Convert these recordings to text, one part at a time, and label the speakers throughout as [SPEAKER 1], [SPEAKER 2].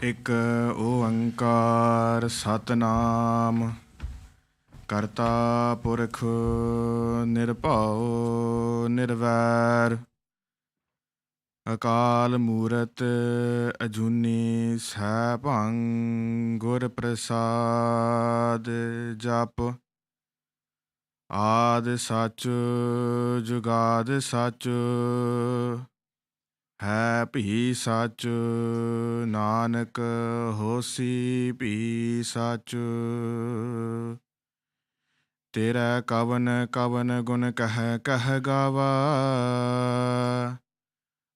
[SPEAKER 1] ਇੱਕ ਓੰਕਾਰ ਸਤਨਾਮ ਕਰਤਾ ਪੁਰਖ ਨਿਰਭਉ ਨਿਰਵੈਰ ਅਕਾਲ ਮੂਰਤ ਅਜੂਨੀ ਸੈਭੰ ਗੁਰ ਪ੍ਰਸਾਦ ਜਪ ਆਦਿ ਸੱਚ ਜੁਗਾਦਿ ਸੱਚ ਹੈ ਭੀ ਸੱਚ ਨਾਨਕ ਹੋਸੀ ਭੀ ਸੱਚ ਤੇਰਾ ਕਵਨ ਕਵਨ ਗੁਣ ਕਹਿ ਗਾਵਾ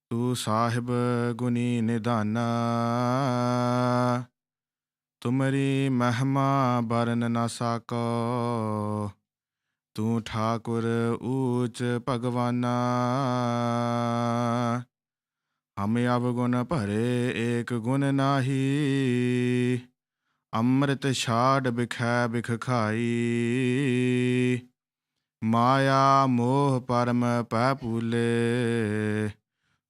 [SPEAKER 1] ਤੂੰ ਸਾਹਿਬ ਗੁਣੀ ਨਿਧਾਨਾ ਤੁਮਰੀ ਮਹਿਮਾ ਬਰਨ ਨਾ ਸਾਕੋ ਤੂੰ ਠਾਕੁਰ ਊਚ ਭਗਵਾਨਾ ਹਮ ਅਵਗੁਣ ਭਰੇ ਏਕ ਗੁਣ ਨਾਹੀ ਅੰਮ੍ਰਿਤ ਛਾੜ ਬਿਖੈ ਬਿਖ ਖਾਈ ਮਾਇਆ ਮੋਹ ਪਰਮ ਪੈ ਭੂਲੇ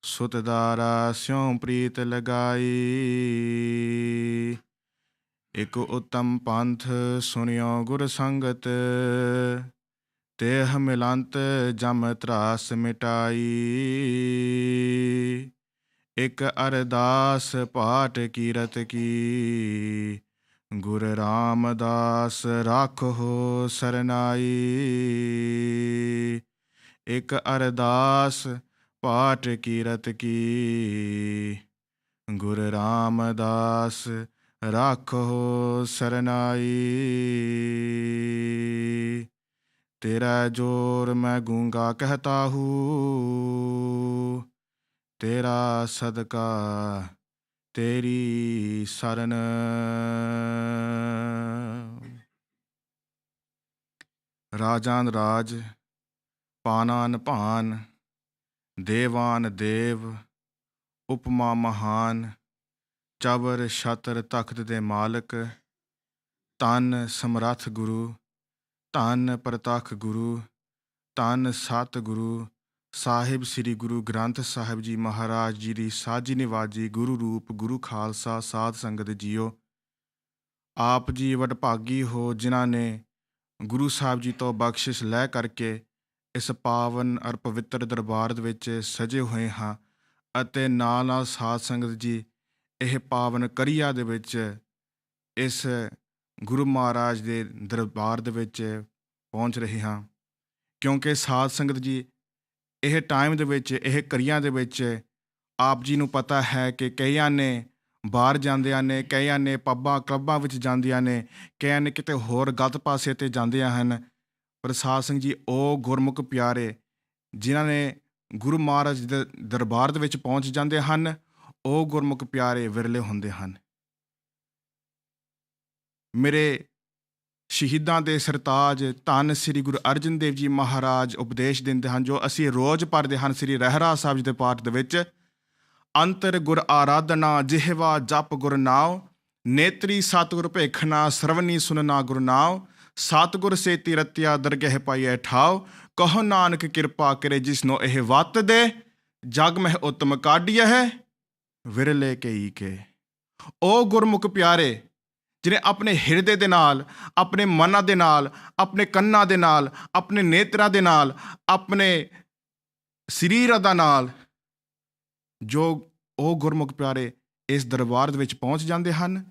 [SPEAKER 1] ਸੁਤ ਦਾਰਾ ਸਿਉ ਪ੍ਰੀਤ ਲਗਾਈ ਇਕ ਉਤਮ ਪੰਥ ਸੁਣਿਓ ਗੁਰ ਸੰਗਤ ਤੇਹ ਮਿਲੰਤ ਜਮ ਤਰਾਸ ਮਿਟਾਈ ਇਕ ਅਰਦਾਸ ਪਾਠ ਕੀਰਤ ਕੀ ਗੁਰ ਰਾਮਦਾਸ ਰਾਖੋ ਸਰਨਾਈ ਇਕ ਅਰਦਾਸ ਪਾਠ ਕੀਰਤ ਕੀ ਗੁਰ ਰਾਮਦਾਸ ਰਾਖੋ ਸਰਨਾਈ ਤੇਰਾ ਜੋਰ ਮੈਂ ਗੂੰਗਾ ਕਹਿਤਾ ਹੂੰ ਤੇਰਾ ਸਦਕਾ ਤੇਰੀ ਸਰਨ ਰਾਜਾਨ ਰਾਜ ਪਾਨਾਨ ਭਾਨ ਦੇਵਾਨ ਦੇਵ ਉਪਮਾ ਮਹਾਨ ਚਬਰ ਛਤਰ ਤਖਤ ਦੇ ਮਾਲਕ ਧੰਨ ਸਮਰੱਥ ਗੁਰੂ ਧੰਨ ਪ੍ਰਤੱਖ ਗੁਰੂ ਧੰਨ ਸਤ ਗੁਰੂ ਸਾਹਿਬ ਸ੍ਰੀ ਗੁਰੂ ਗ੍ਰੰਥ ਸਾਹਿਬ ਜੀ ਮਹਾਰਾਜ ਜੀ ਦੀ ਸਾਜੀ ਨਿਵਾਜੀ ਗੁਰੂ ਰੂਪ ਗੁਰੂ ਖਾਲਸਾ ਸਾਧ ਸੰਗਤ ਜੀਓ। ਆਪ ਜੀ ਵਡਭਾਗੀ ਹੋ ਜਿਨ੍ਹਾਂ ਨੇ ਗੁਰੂ ਸਾਹਿਬ ਜੀ ਤੋਂ ਬਖਸ਼ਿਸ਼ ਲੈ ਕਰਕੇ ਇਸ ਪਾਵਨ ਅਰ ਪਵਿੱਤਰ ਦਰਬਾਰ ਦੇ ਵਿੱਚ ਸਜੇ ਹੋਏ ਹਾਂ ਅਤੇ ਨਾਲ ਨਾਲ ਸਾਧ ਸੰਗਤ ਜੀ ਇਹ ਪਾਵਨ ਕਰੀਆ ਦੇ ਵਿੱਚ ਇਸ ਗੁਰੂ ਮਹਾਰਾਜ ਦੇ ਦਰਬਾਰ ਦੇ ਵਿੱਚ ਪਹੁੰਚ ਰਹੇ ਹਾਂ ਕਿਉਂਕਿ ਸਾਧ ਸੰਗਤ ਜੀ ਇਹ ਟਾਈਮ ਦੇ ਵਿੱਚ ਇਹ ਕਰੀਆਂ ਦੇ ਵਿੱਚ ਆਪ ਜੀ ਨੂੰ ਪਤਾ ਹੈ ਕਿ ਕਈਆਂ ਨੇ ਬਾਹਰ ਜਾਂਦਿਆਂ ਨੇ ਕਈਆਂ ਨੇ ਪੱਬਾਂ ਕਲੱਬਾਂ ਵਿੱਚ ਜਾਂਦੀਆਂ ਨੇ ਕਈਆਂ ਨੇ ਕਿਤੇ ਹੋਰ ਗਲਤ ਪਾਸੇ 'ਤੇ ਜਾਂਦੀਆਂ ਹਨ ਪਰ ਸਾਧ ਸੰਗਤ ਜੀ ਉਹ ਗੁਰਮੁਖ ਪਿਆਰੇ ਜਿਨ੍ਹਾਂ ਨੇ ਗੁਰੂ ਮਹਾਰਾਜ ਦੇ ਦਰਬਾਰ ਦੇ ਵਿੱਚ ਪਹੁੰਚ ਜਾਂਦੇ ਹਨ ਉਹ ਗੁਰਮੁਖ ਪਿਆਰੇ ਵਿਰਲੇ ਹੁੰਦੇ ਹਨ। ਮੇਰੇ ਸ਼ਹੀਦਾਂ ਦੇ ਸਰਤਾਜ ਧੰਨ ਸ੍ਰੀ ਗੁਰੂ ਅਰਜਨ ਦੇਵ ਜੀ ਮਹਾਰਾਜ ਉਪਦੇਸ਼ ਦਿੰਦੇ ਹਨ ਜੋ ਅਸੀਂ ਰੋਜ਼ ਪੜ੍ਹਦੇ ਹਨ ਸ੍ਰੀ ਰਹਿਰਾਸ ਸਾਹਿਬ ਜੀ ਦੇ ਪਾਠ ਦੇ ਵਿੱਚ ਅੰਤਰ ਗੁਰ ਆਰਾਧਨਾ ਜਿਹਵਾ ਜਪ ਗੁਰ ਨਾਉ ਨੇਤਰੀ ਸਤਿਗੁਰ ਭੇਖਣਾ ਸਰਵਨੀ ਸੁਨਨਾ ਗੁਰ ਨਾਉ ਸਤਿਗੁਰ ਸੇਤੀ ਰਤਿਆ ਦਰਗਹਿ ਪਾਈਐ ਠਾਉ ਕਹੋ ਨਾਨਕ ਕਿਰਪਾ ਕਰੇ ਜਿਸਨੋ ਇਹ ਵੱਤ ਦੇ ਜਗ ਮਹਿ ਉਤਮ ਕਾਢੀਐ ਹੈ ਵਿਰਲੇ ਕਈ ਕੇ। ਉਹ ਗੁਰਮੁਖ ਪਿਆਰੇ ਜਿਹਨੇ ਆਪਣੇ ਹਿਰਦੇ ਦੇ ਨਾਲ ਆਪਣੇ ਮਨਾਂ ਦੇ ਨਾਲ ਆਪਣੇ ਕੰਨਾਂ ਦੇ ਨਾਲ ਆਪਣੇ ਨੇਤਰਾਂ ਦੇ ਨਾਲ ਆਪਣੇ ਸਰੀਰਾਂ ਦਾ ਨਾਲ ਜੋ ਉਹ ਗੁਰਮੁਖ ਪਿਆਰੇ ਇਸ ਦਰਬਾਰ ਦੇ ਵਿੱਚ ਪਹੁੰਚ ਜਾਂਦੇ ਹਨ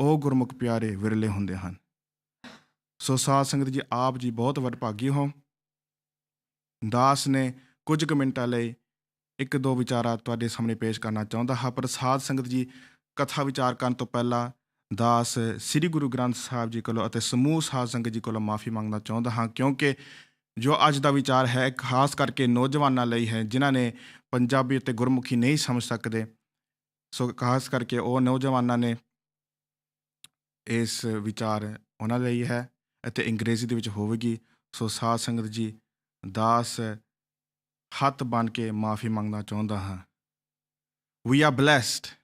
[SPEAKER 1] ਉਹ ਗੁਰਮੁਖ ਪਿਆਰੇ ਵਿਰਲੇ ਹੁੰਦੇ ਹਨ। ਸੋ ਸਾਧ ਸੰਗਤ ਜੀ ਆਪ ਜੀ ਬਹੁਤ ਵਡਭਾਗੀ ਹੋ। ਦਾਸ ਨੇ ਕੁਝ ਕੁ ਮਿੰਟਾਂ ਲਈ ਇੱਕ ਦੋ ਵਿਚਾਰਾਂ ਤੁਹਾਡੇ ਸਾਹਮਣੇ ਪੇਸ਼ ਕਰਨਾ ਚਾਹੁੰਦਾ ਹਾਂ ਪਰ ਸਾਧ ਸੰਗਤ ਜੀ ਕਥਾ ਵਿਚਾਰ ਕਰਨ ਤੋਂ ਪਹਿਲਾਂ ਦਾਸ ਸ੍ਰੀ ਗੁਰੂ ਗ੍ਰੰਥ ਸਾਹਿਬ ਜੀ ਕੋਲੋਂ ਅਤੇ ਸਮੂਹ ਸਾਧ ਸੰਗਤ ਜੀ ਕੋਲੋਂ ਮਾਫੀ ਮੰਗਣਾ ਚਾਹੁੰਦਾ ਹਾਂ ਕਿਉਂਕਿ ਜੋ ਅੱਜ ਦਾ ਵਿਚਾਰ ਹੈ ਖਾਸ ਕਰਕੇ ਨੌਜਵਾਨਾਂ ਲਈ ਹੈ ਜਿਨ੍ਹਾਂ ਨੇ ਪੰਜਾਬੀ ਅਤੇ ਗੁਰਮੁਖੀ ਨਹੀਂ ਸਮਝ ਸਕਦੇ ਸੋ ਖਾਸ ਕਰਕੇ ਉਹ ਨੌਜਵਾਨਾਂ ਨੇ ਇਸ ਵਿਚਾਰ ਉਹਨਾਂ ਲਈ ਹੈ ਅਤੇ ਅੰਗਰੇਜ਼ੀ ਦੇ ਵਿੱਚ ਹੋਵੇਗੀ। ਸੋ ਸਾਧ ਸੰਗਤ ਜੀ ਦਾਸ ਹੱਥ ਬਣ ਕੇ ਮਾਫੀ ਮੰਗਣਾ ਚਾਹੁੰਦਾ ਹਾਂ। We are blessed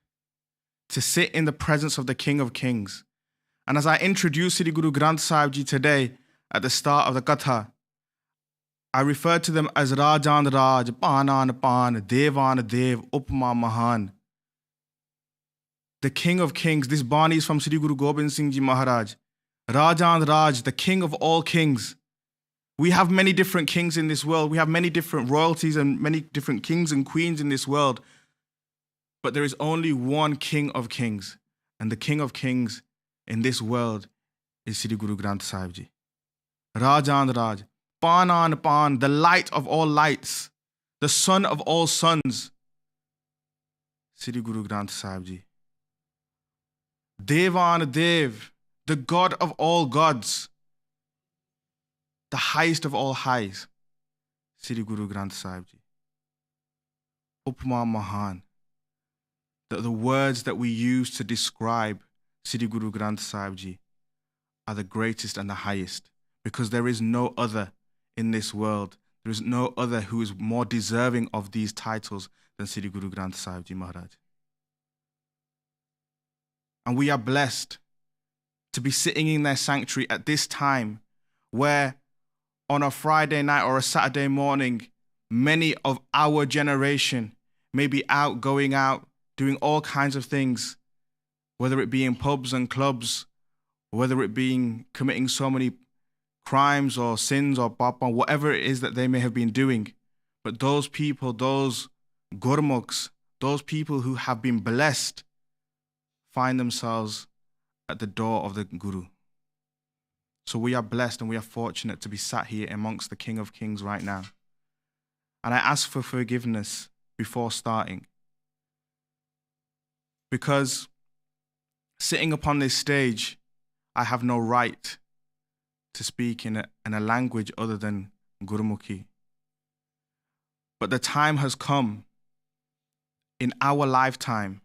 [SPEAKER 1] to sit in the presence of the King of Kings. And as I introduce Sri Guru Granth Sahib Ji today at the start of the Katha, I refer to them as Rajan Raj, Panan Pan, Devan Dev, Upma Mahan. the King of Kings. This Bani is from Sri Guru Gobind Singh Ji Maharaj. Rajan Raj, the King of all kings. We have many different kings in this world. We have many different royalties and many different kings and queens in this world. But there is only one King of Kings. And the King of Kings in this world is Sri Guru Granth Sahib Ji. Rajan Raj, Panan Pan, the light of all lights, the son of all sons, Sri Guru Granth Sahib Ji. Devan Dev, the God of all gods, the highest of all highs, Sri Guru Granth Sahib Ji. Upma Mahan, the words that we use to describe Sri Guru Granth Sahib Ji are the greatest and the highest, because there is no other in this world. There is no other who is more deserving of these titles than Sri Guru Granth Sahib Ji Maharaj. And we are blessed to be sitting in their sanctuary at this time where on a Friday night or a Saturday morning, many of our generation may be out, going out, doing all kinds of things, whether it be in pubs and clubs, whether it be committing so many crimes or sins or papa, whatever it is that they may have been doing. But those people, those gurmukhs, those people who have been blessed, find themselves at the door of the Guru. So we are blessed and we are fortunate to be sat here amongst the King of Kings right now. And I ask for forgiveness before starting, because sitting upon this stage, I have no right to speak in a language other than Gurmukhi. But the time has come in our lifetime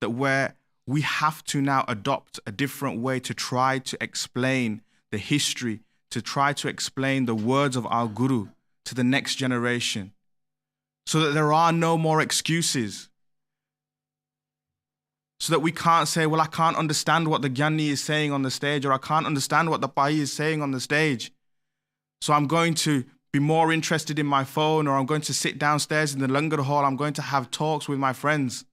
[SPEAKER 1] that where we have to now adopt a different way to try to explain the history, to try to explain the words of our Guru to the next generation, so that there are no more excuses. So that we can't say, well, I can't understand what the Gyani is saying on the stage, or I can't understand what the Bhai is saying on the stage. So I'm going to be more interested in my phone, or I'm going to sit downstairs in the Langar hall. I'm going to have talks with my friends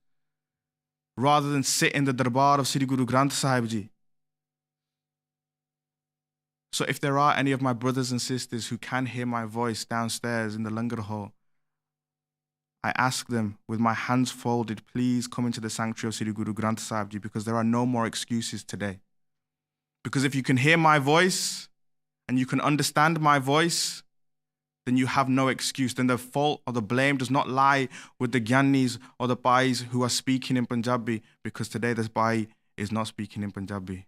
[SPEAKER 1] rather than sit in the Darbar of Sri Guru Granth Sahib Ji. So if there are any of my brothers and sisters who can hear my voice downstairs in the Langar hall, I ask them with my hands folded, please come into the sanctuary of Sri Guru Granth Sahib Ji, because there are no more excuses today. Because if you can hear my voice and you can understand my voice, then you have no excuse. Then the fault or the blame does not lie with the Gyanis or the Bhais who are speaking in Punjabi, because today this Bhai is not speaking in Punjabi.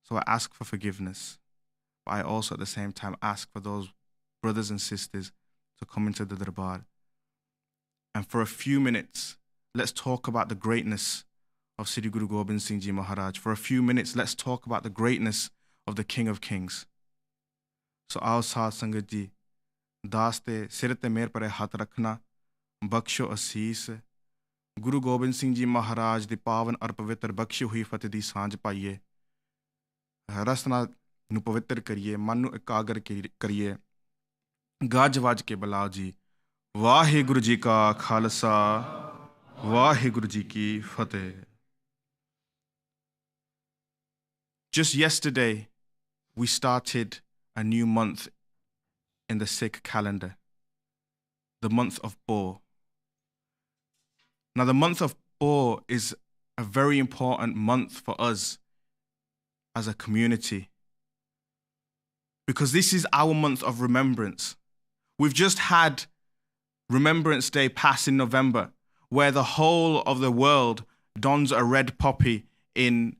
[SPEAKER 1] So I ask for forgiveness, but I also at the same time ask for those brothers and sisters to come into the Darbar. And for a few minutes, let's talk about the greatness of Sri Guru Gobind Singh Ji Maharaj. For a few minutes, let's talk about the greatness of the King of Kings. So aao Saad Sangat Ji, Daaste Sir te Mer Pare Hath Rakhna, Baksho Asees, Guru Gobind Singh Ji Maharaj di Pavan ar Pavitr Bakshi Hui Fateh di Sanj Paiye, Rasna nu Pavitr Kariye, Man nu Ekagar Kariye, Gaj Vaj ke Balao Ji, Waheguru Ji ka Khalsa, Waheguru Ji ki Fateh. Just yesterday, we started a new month in the Sikh calendar, the month of Bo. Now, the month of Bo is a very important month for us as a community, because this is our month of remembrance. We've just had Remembrance Day pass in November, where the whole of the world dons a red poppy in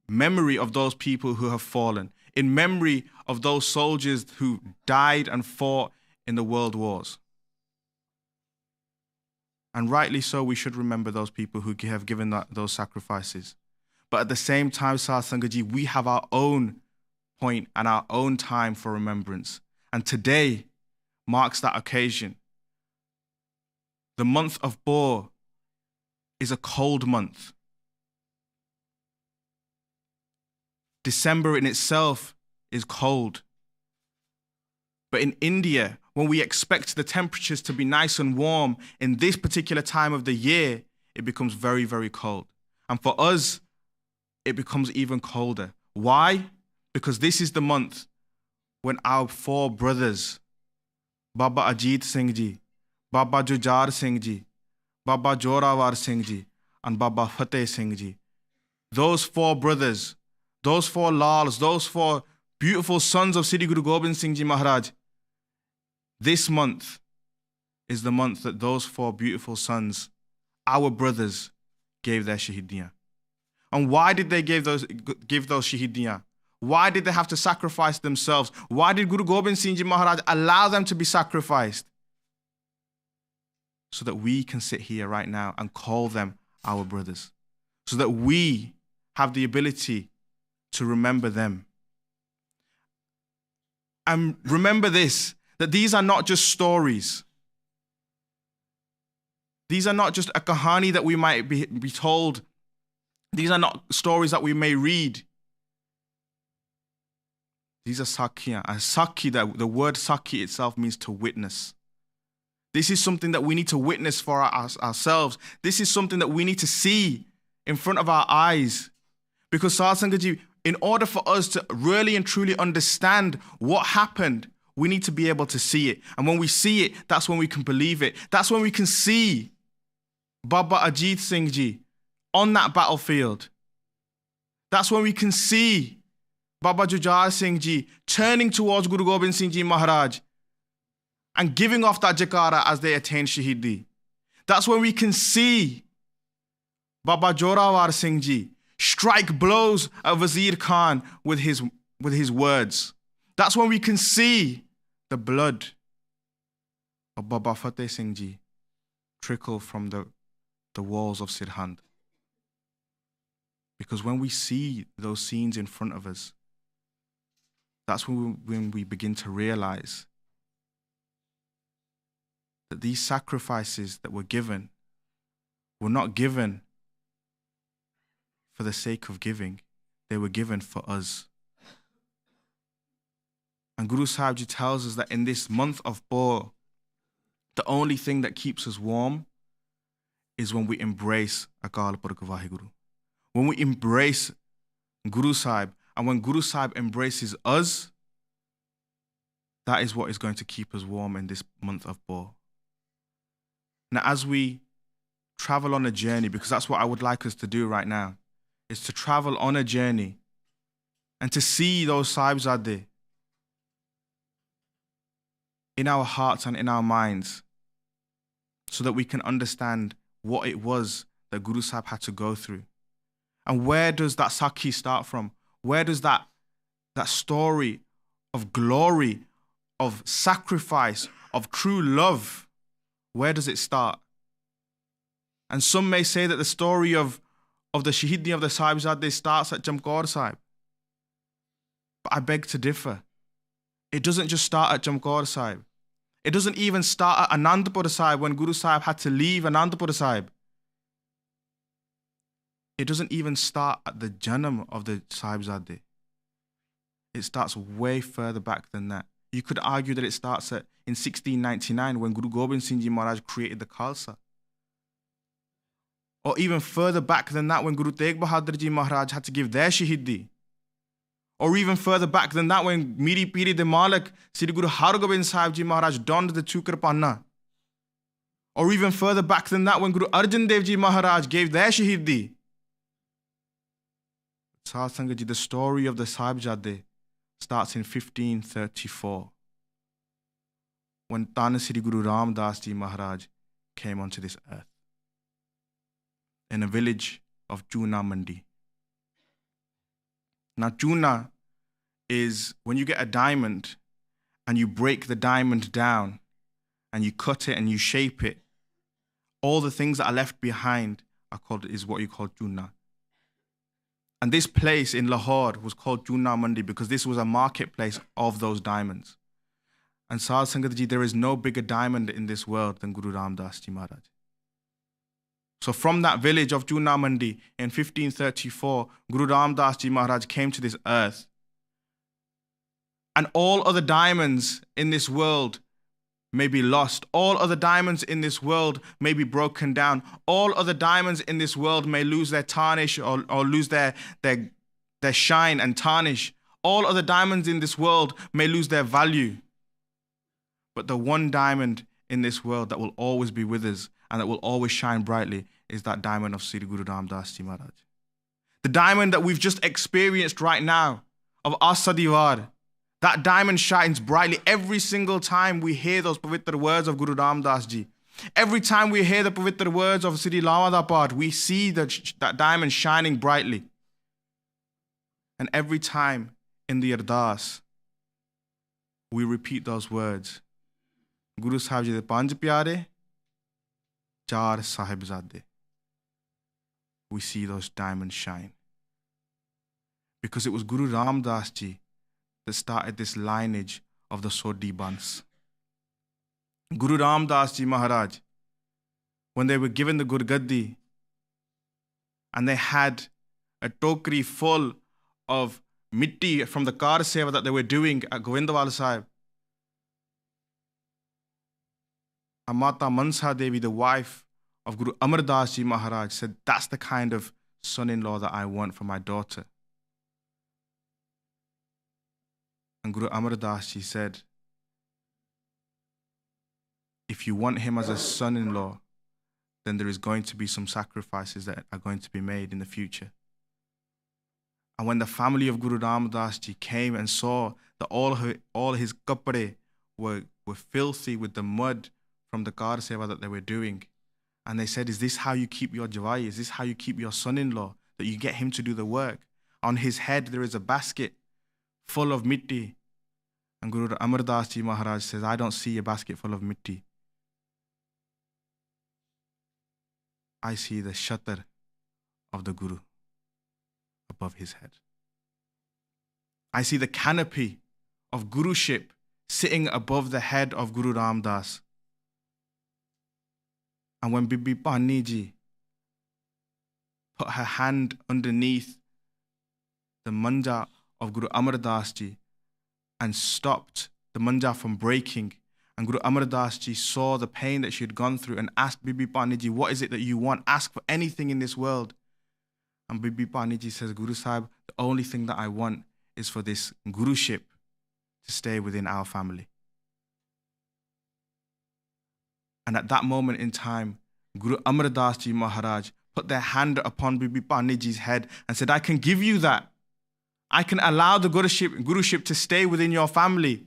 [SPEAKER 1] memory of those people who have fallen, in memory of those soldiers who died and fought in the world wars. And rightly so, we should remember those people who have given those sacrifices. But at the same time, Saad Sangat Ji, we have our own point and our own time for remembrance. And today marks that occasion. The month of Bo is a cold month. December in itself is cold. But in India, when we expect the temperatures to be nice and warm in this particular time of the year, it becomes very, very cold. And for us, it becomes even colder. Why? Because this is the month when our four brothers, Baba Ajit Singh Ji, Baba Jujar Singh Ji, Baba Jorawar Singh Ji, and Baba Fateh Singh Ji, those four brothers, those four Lals, those four beautiful sons of Sri Guru Gobind Singh Ji Maharaj, this month is the month that those four beautiful sons, our brothers, gave their shahidiyan. And why did they give those shahidiyan? Why did they have to sacrifice themselves? Why did Guru Gobind Singh Ji Maharaj allow them to be sacrificed? So that we can sit here right now and call them our brothers. So that we have the ability to remember them. And remember this, that these are not just stories. These are not just a kahani that we might be told. These are not stories that we may read. These are sakhiyan. And sakhi, the word sakhi itself means to witness. This is something that we need to witness for ourselves. This is something that we need to see in front of our eyes. Because Sahib Sangat Ji, in order for us to really and truly understand what happened, we need to be able to see it. And when we see it, that's when we can believe it. That's when we can see Baba Ajit Singh Ji on that battlefield. That's when we can see Baba Jujar Singh Ji turning towards Guru Gobind Singh Ji Maharaj and giving off that jakara as they attain Shahidi. That's when we can see Baba Jorawar Singh Ji strike blows at Wazir Khan with his words. That's when we can see the blood of Baba Fateh Singh Ji trickle from the walls of Sirhind. Because when we see those scenes in front of us, that's when we begin to realize that these sacrifices that were given were not given for the sake of giving. They were given for us. And Guru Sahib Ji tells us that in this month of Bo, the only thing that keeps us warm is when we embrace Akal Purkh Vaheguru. When we embrace Guru Sahib, and when Guru Sahib embraces us, that is what is going to keep us warm in this month of Bo. Now, as we travel on a journey, because that's what I would like us to do right now, is to travel on a journey and to see those Sahibzade in our hearts and in our minds, so that we can understand what it was that Guru Sahib had to go through. And where does that Sakhi start from? Where does that story of glory, of sacrifice, of true love, where does it start? And some may say that the story of the Shahidi of the Sahibzade starts at Chamkaur Sahib. But I beg to differ. It doesn't just start at Chamkaur Sahib. It doesn't even start at Anandpur Sahib when Guru Sahib had to leave Anandpur Sahib. It doesn't even start at the Janam of the Sahibzade. It starts way further back than that. You could argue that it starts in 1699 when Guru Gobind Singh Ji Maharaj created the Khalsa. Or even further back than that when Guru Tegh Bahadur Ji Maharaj had to give their Shahidi. Or even further back than that when Miri Piri de Malik, Sri Guru Har Gobind Sahib Ji Maharaj donned the Chukar Panna. Or even further back than that when Guru Arjan Dev Ji Maharaj gave their Shahidi. Sahib Sangat Ji, the story of the Sahibzade starts in 1534 when Tan Sri Guru Ram Das Ji Maharaj came onto this earth in a village of Chuna Mandi. Now, Chuna is when you get a diamond and you break the diamond down and you cut it and you shape it, all the things that are left behind is what you call Chuna. And this place in Lahore was called Chuna Mandi because this was a marketplace of those diamonds. And Sahib Sangat Ji, there is no bigger diamond in this world than Guru Ram Das Ji Maharaj. So from that village of Chuna Mandi in 1534, Guru Ram Das Ji Maharaj came to this earth. And all other diamonds in this world may be lost. All other diamonds in this world may be broken down. All other diamonds in this world may lose their tarnish or lose their shine and tarnish. All other diamonds in this world may lose their value. But the one diamond in this world that will always be with us and that will always shine brightly is that diamond of Sri Guru Ram Das Ji Maharaj. The diamond that we've just experienced right now of Asadivar, that diamond shines brightly every single time we hear those pavitra words of Guru Ram Das Ji. Every time we hear the pavitra words of Sri Lavada Part, we see that diamond shining brightly. And every time in the Ardas, we repeat those words. Guru Sahib Ji de Panj Pyare, Char Sahibzade. We see those diamonds shine. Because it was Guru Ram Das Ji that started this lineage of the Sodhi Bans. Guru Ram Das Ji Maharaj, when they were given the Gurgaddi and they had a tokri full of mitti from the kar seva that they were doing at Govindawal Sahib, and Mata Mansa Devi, the wife of Guru Amar Das Ji Maharaj, said, that's the kind of son-in-law that I want for my daughter. And Guru Amar Das Ji said, if you want him as a son-in-law, then there is going to be some sacrifices that are going to be made in the future. And when the family of Guru Ram Das Ji came and saw that all his kapade were filthy with the mud from the kar seva that they were doing, and they said, is this how you keep your Javai? Is this how you keep your son-in-law? That you get him to do the work? On his head there is a basket full of mitti. And Guru Amar Das Ji Maharaj says, I don't see a basket full of mitti. I see the shatar of the Guru above his head. I see the canopy of Guruship sitting above the head of Guru Ram Das. And when Bibi Pani Ji put her hand underneath the manja of Guru Amar Das Ji and stopped the manja from breaking, and Guru Amar Das Ji saw the pain that she had gone through and asked Bibi Pani Ji, what is it that you want? Ask for anything in this world. And Bibi Pani Ji says, Guru Sahib, the only thing that I want is for this Guruship to stay within our family. And at that moment in time, Guru Amar Das Ji Maharaj put their hand upon Bibi Pani Ji's head and said, I can give you that. I can allow the Guruship to stay within your family.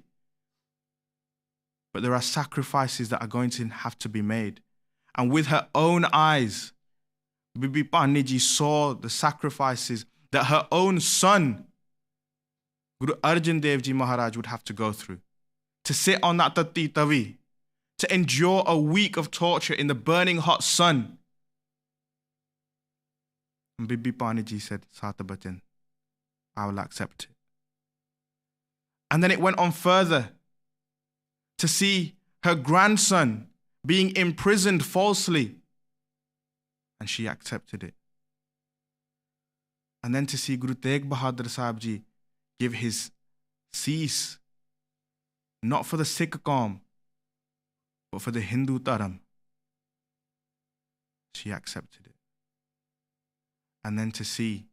[SPEAKER 1] But there are sacrifices that are going to have to be made. And with her own eyes, Bibi Pani Ji saw the sacrifices that her own son, Guru Arjan Dev Ji Maharaj, would have to go through. To sit on that tatti tavi, to endure a week of torture in the burning hot sun. And Bibi Pani Ji said, Sata Bachan, I will accept it. And then it went on further to see her grandson being imprisoned falsely. And she accepted it. And then to see Guru Tegh Bahadur Sahib Ji give his cease, not for the Sikh Qaum, but for the Hindu Dharam. She accepted it. And then to see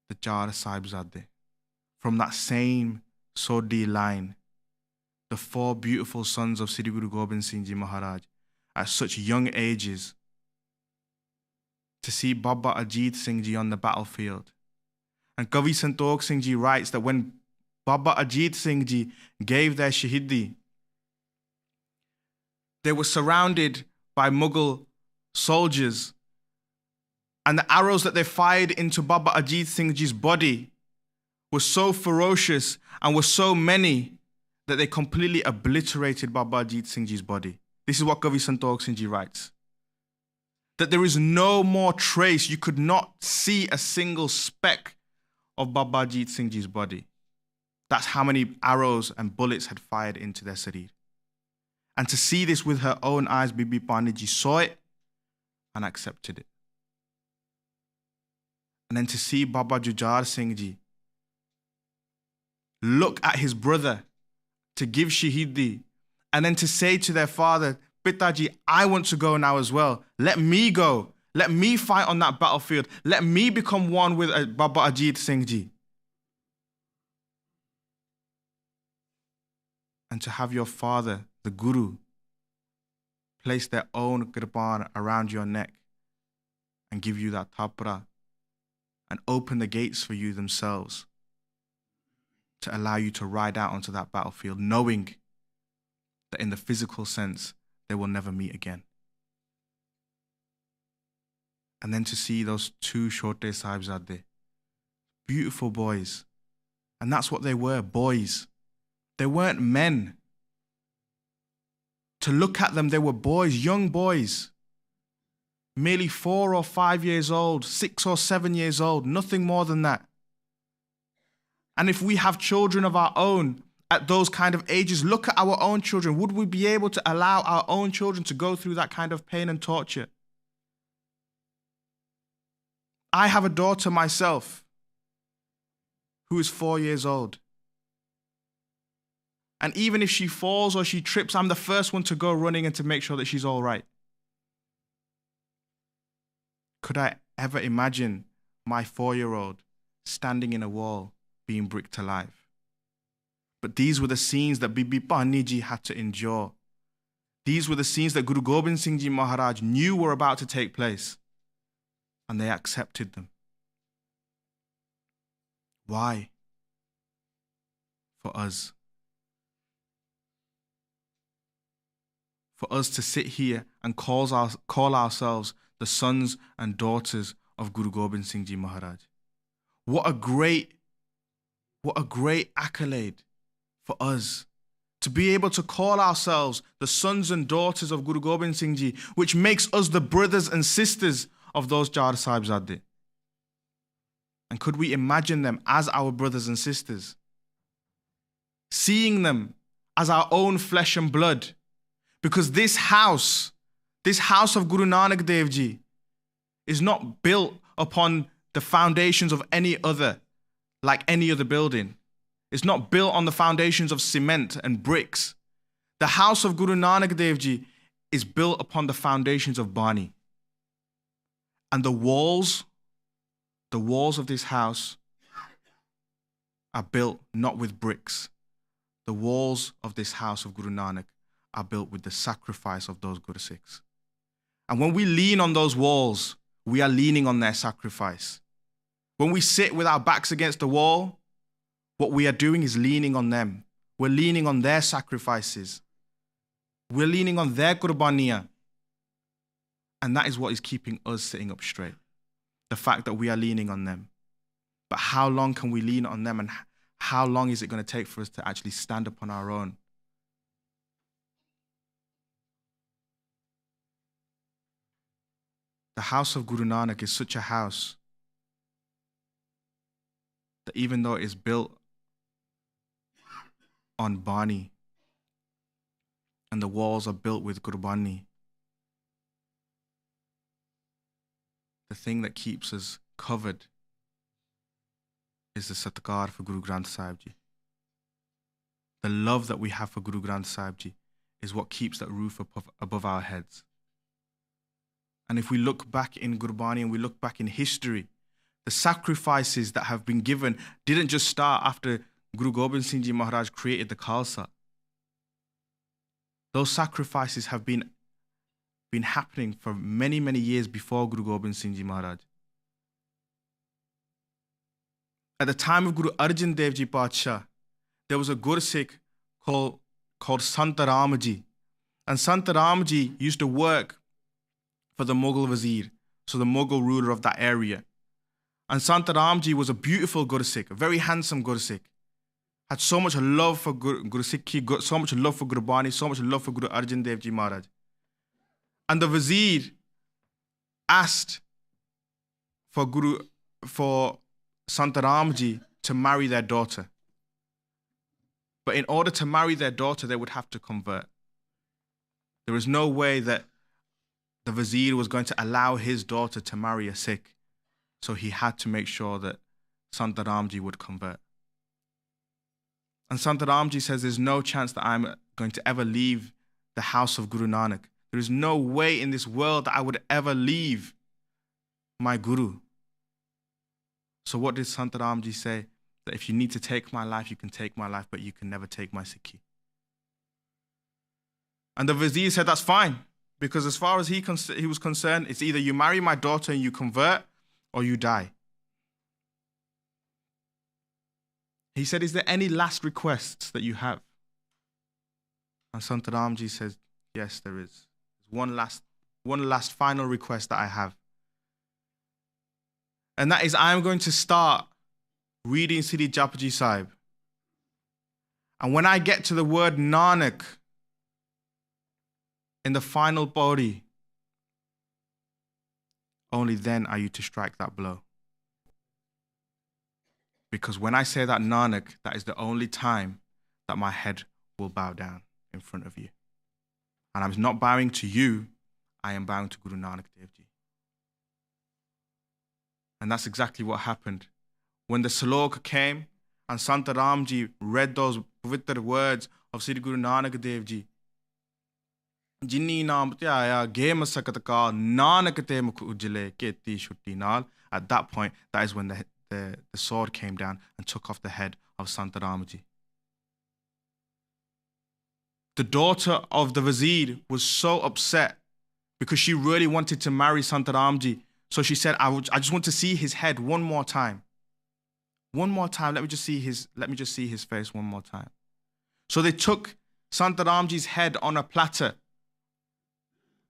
[SPEAKER 1] the Char Sahibzade from that same Sodhi line, the four beautiful sons of Sri Guru Gobind Singh Ji Maharaj at such young ages, to see Baba Ajit Singh Ji on the battlefield. And Kavi Santokh Singh Ji writes that when Baba Ajit Singh Ji gave their Shahidi, they were surrounded by Mughal soldiers, and the arrows that they fired into Baba Ajit Singh Ji's body were so ferocious and were so many that they completely obliterated Baba Ajit Singh Ji's body. This is what Kavi Santokh Singh Ji writes. That there is no more trace, you could not see a single speck of Baba Ajit Singh Ji's body. That's how many arrows and bullets had fired into their sarir. And to see this with her own eyes, Bibi Pani Ji saw it and accepted it. And then to see Baba Jujar Singh Ji look at his brother, to give Shahidi, and then to say to their father, Pitaji, I want to go now as well. Let me go. Let me fight on that battlefield. Let me become one with Baba Ajit Singh Ji. And to have your father, the Guru, place their own kirpan around your neck and give you that tapra and open the gates for you themselves to allow you to ride out onto that battlefield, knowing that in the physical sense, they will never meet again. And then to see those two Chote Sahibzade, beautiful boys. And that's what they were, boys. They weren't men. To look at them, they were boys, young boys. Merely 4 or 5 years old, 6 or 7 years old, nothing more than that. And if we have children of our own at those kind of ages, look at our own children. Would we be able to allow our own children to go through that kind of pain and torture? I have a daughter myself who is 4 years old. And even if she falls or she trips, I'm the first one to go running and to make sure that she's all right. Could I ever imagine my 4-year-old standing in a wall being bricked alive? But these were the scenes that Bibi Bhani Ji had to endure. These were the scenes that Guru Gobind Singh Ji Maharaj knew were about to take place. And they accepted them. Why? For us. For us to sit here and call ourselves the sons and daughters of Guru Gobind Singh Ji Maharaj. What a great accolade for us to be able to call ourselves the sons and daughters of Guru Gobind Singh Ji, which makes us the brothers and sisters of those Char Sahibzade. And could we imagine them as our brothers and sisters? Seeing them as our own flesh and blood. Because this house of Guru Nanak Dev Ji is not built upon the foundations of any other building. It's not built on the foundations of cement and bricks. The house of Guru Nanak Dev Ji is built upon the foundations of Bani. And the walls of this house are built not with bricks. The walls of this house of Guru Nanak are built with the sacrifice of those Guru Sikhs. And when we lean on those walls, we are leaning on their sacrifice. When we sit with our backs against the wall, what we are doing is leaning on them. We're leaning on their sacrifices. We're leaning on their qurbaniya. And that is what is keeping us sitting up straight. The fact that we are leaning on them. But how long can we lean on them, and how long is it going to take for us to actually stand upon our own? The house of Guru Nanak is such a house that even though it is built on Bani and the walls are built with Gurbani, the thing that keeps us covered is the satkar for Guru Granth Sahib Ji. The love that we have for Guru Granth Sahib Ji is what keeps that roof above our heads. And if we look back in Gurbani and we look back in history, the sacrifices that have been given didn't just start after Guru Gobind Singh Ji Maharaj created the Khalsa. Those sacrifices have been happening for many, many years before Guru Gobind Singh Ji Maharaj. At the time of Guru Arjan Dev Ji Padshah, there was a Gursikh called Sant Ram Ji. And Sant Ram Ji used to work for the Mughal Wazir, so the Mughal ruler of that area. And Sant Ram Ji was a beautiful Gursikh, a very handsome Gursikh. Had so much love for Gursikhi, so much love for Gurbani, so much love for Guru Arjan Dev Ji Maharaj. And the Wazir asked for Sant Ram Ji to marry their daughter. But in order to marry their daughter, they would have to convert. There was no way that the Wazir was going to allow his daughter to marry a Sikh. So he had to make sure that Sant Ram Ji would convert. And Sant Ramji says there's no chance that I'm going to ever leave the house of Guru Nanak. There is no way in this world that I would ever leave my Guru. So what did Sant Ramji say? That if you need to take my life, you can take my life, but you can never take my Sikhi. And the vizier said, that's fine. Because as far as he was concerned, it's either you marry my daughter and you convert, or you die. He said, is there any last requests that you have? And Sant Ramji says, yes, there is. There's one last final request that I have. And that is, I'm going to start reading Sri Japji Sahib. And when I get to the word Nanak in the final pauri, only then are you to strike that blow. Because when I say that Nanak, that is the only time that my head will bow down in front of you. And I'm not bowing to you, I am bowing to Guru Nanak Dev Ji. And that's exactly what happened. When the Salok came and Sant Ramji read those pavitra words of Sri Guru Nanak Dev Ji, Jinni naam tyaya ge masakat ka Nanak te mukh ujle keti shutti naal. At that point, that is when the sword came down and took off the head of Sant Ramji. The daughter of the vizier was so upset because she really wanted to marry Sant Ramji. So she said, I just want to see his head one more time. One more time. Let me just see his face one more time. So they took Sant Ramji's head on a platter,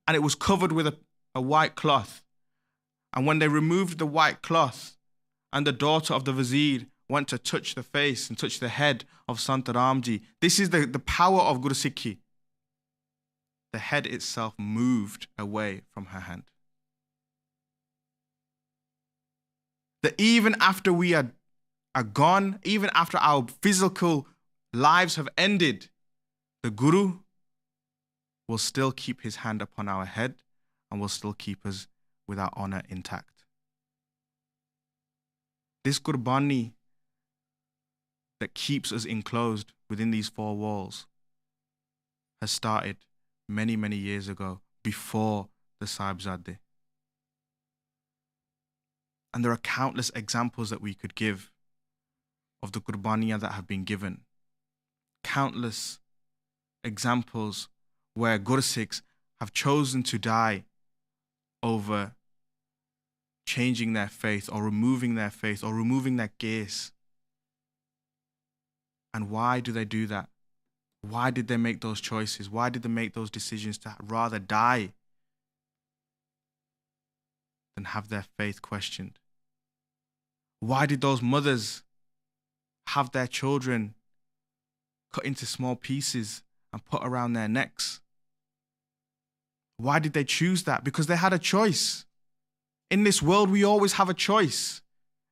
[SPEAKER 1] and it was covered with a white cloth. And when they removed the white cloth, and the daughter of the vizier went to touch the face and touch the head of Sant Ramji, this is the power of Guru Sikhi. The head itself moved away from her hand. That even after we are gone, even after our physical lives have ended, the Guru will still keep his hand upon our head and will still keep us with our honor intact. This Qurbani that keeps us enclosed within these four walls has started many, many years ago, before the Sahibzade. And there are countless examples that we could give of the Qurbaniya that have been given. Countless examples where Gursikhs have chosen to die over changing their faith or removing their faith or removing their gaze. And why do they do that? Why did they make those choices? Why did they make those decisions to rather die than have their faith questioned? Why did those mothers have their children cut into small pieces and put around their necks? Why did they choose that? Because they had a choice. In this world, we always have a choice.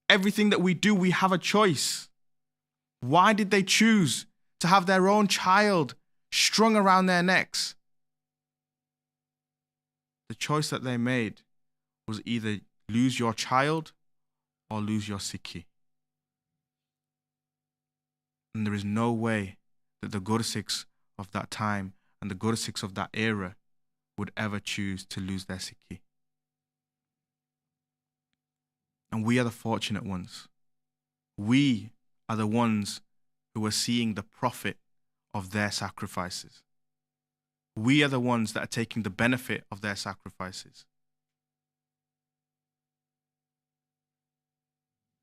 [SPEAKER 1] Everything that we do, we have a choice. Why did they choose to have their own child strung around their necks? The choice that they made was either lose your child or lose your Sikhi. And there is no way that the Gursikhs of that time and the Gursikhs of that era would ever choose to lose their Sikhi. And we are the fortunate ones. We are the ones who are seeing the profit of their sacrifices. We are the ones that are taking the benefit of their sacrifices.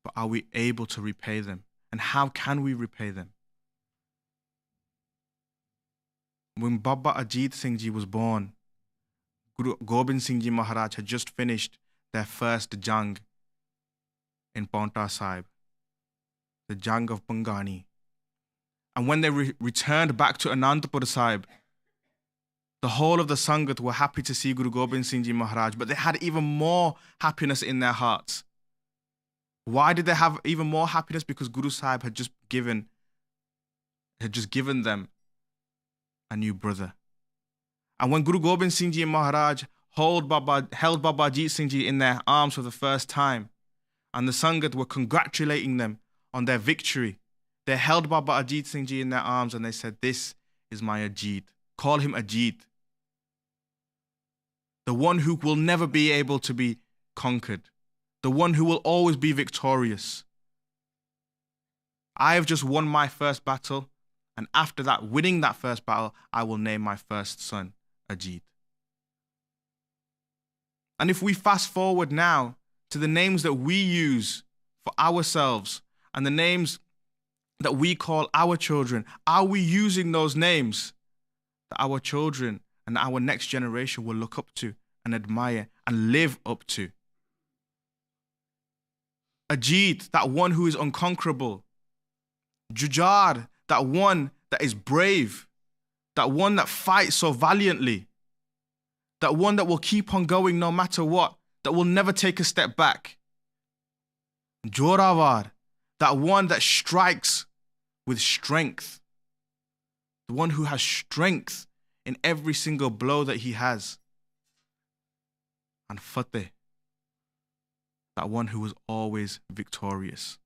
[SPEAKER 1] But are we able to repay them? And how can we repay them? When Baba Ajit Singh Ji was born, Guru Gobind Singh Ji Maharaj had just finished their first jang in Paonta Sahib, the jang of Pangani. And when they returned back to Anandpur Sahib, the whole of the Sangat were happy to see Guru Gobind Singh Ji Maharaj, but they had even more happiness in their hearts. Why did they have even more happiness? Because Guru Sahib had just given them a new brother. And when Guru Gobind Singh Ji Maharaj held Baba Ajit Singh Ji in their arms for the first time, and the Sangat were congratulating them on their victory, They held Baba Ajit Singh Ji in their arms and they said, "This is my Ajit. Call him Ajit. The one who will never be able to be conquered. The one who will always be victorious. I have just won my first battle, and after that, winning that first battle, I will name my first son Ajit." And if we fast forward now to the names that we use for ourselves and the names that we call our children, are we using those names that our children and our next generation will look up to and admire and live up to? Ajit, that one who is unconquerable. Jujar, that one that is brave. That one that fights so valiantly. That one that will keep on going no matter what. That will never take a step back. Joravar, that one that strikes with strength. The one who has strength in every single blow that he has. And Fateh, that one who was always victorious.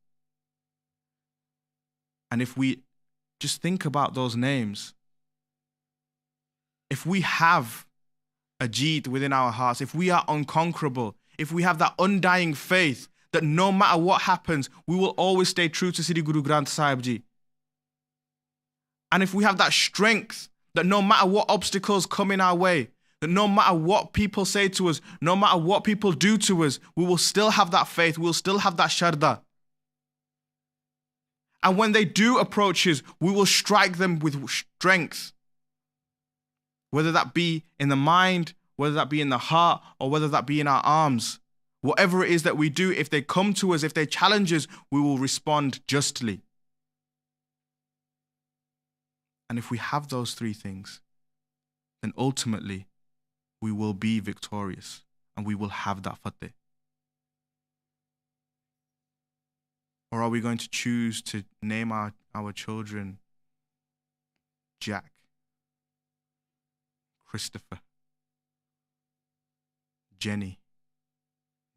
[SPEAKER 1] And if we just think about those names, if we have Ajit within our hearts, if we are unconquerable, if we have that undying faith that no matter what happens, we will always stay true to Sri Guru Granth Sahib Ji. And if we have that strength that no matter what obstacles come in our way, that no matter what people say to us, no matter what people do to us, we will still have that faith, we will still have that sharda. And when they do approach us, we will strike them with strength. Whether that be in the mind, whether that be in the heart, or whether that be in our arms. Whatever it is that we do, if they come to us, if they challenge us, we will respond justly. And if we have those three things, then ultimately we will be victorious and we will have that fateh. Or are we going to choose to name our children Jack, Christopher, Jenny?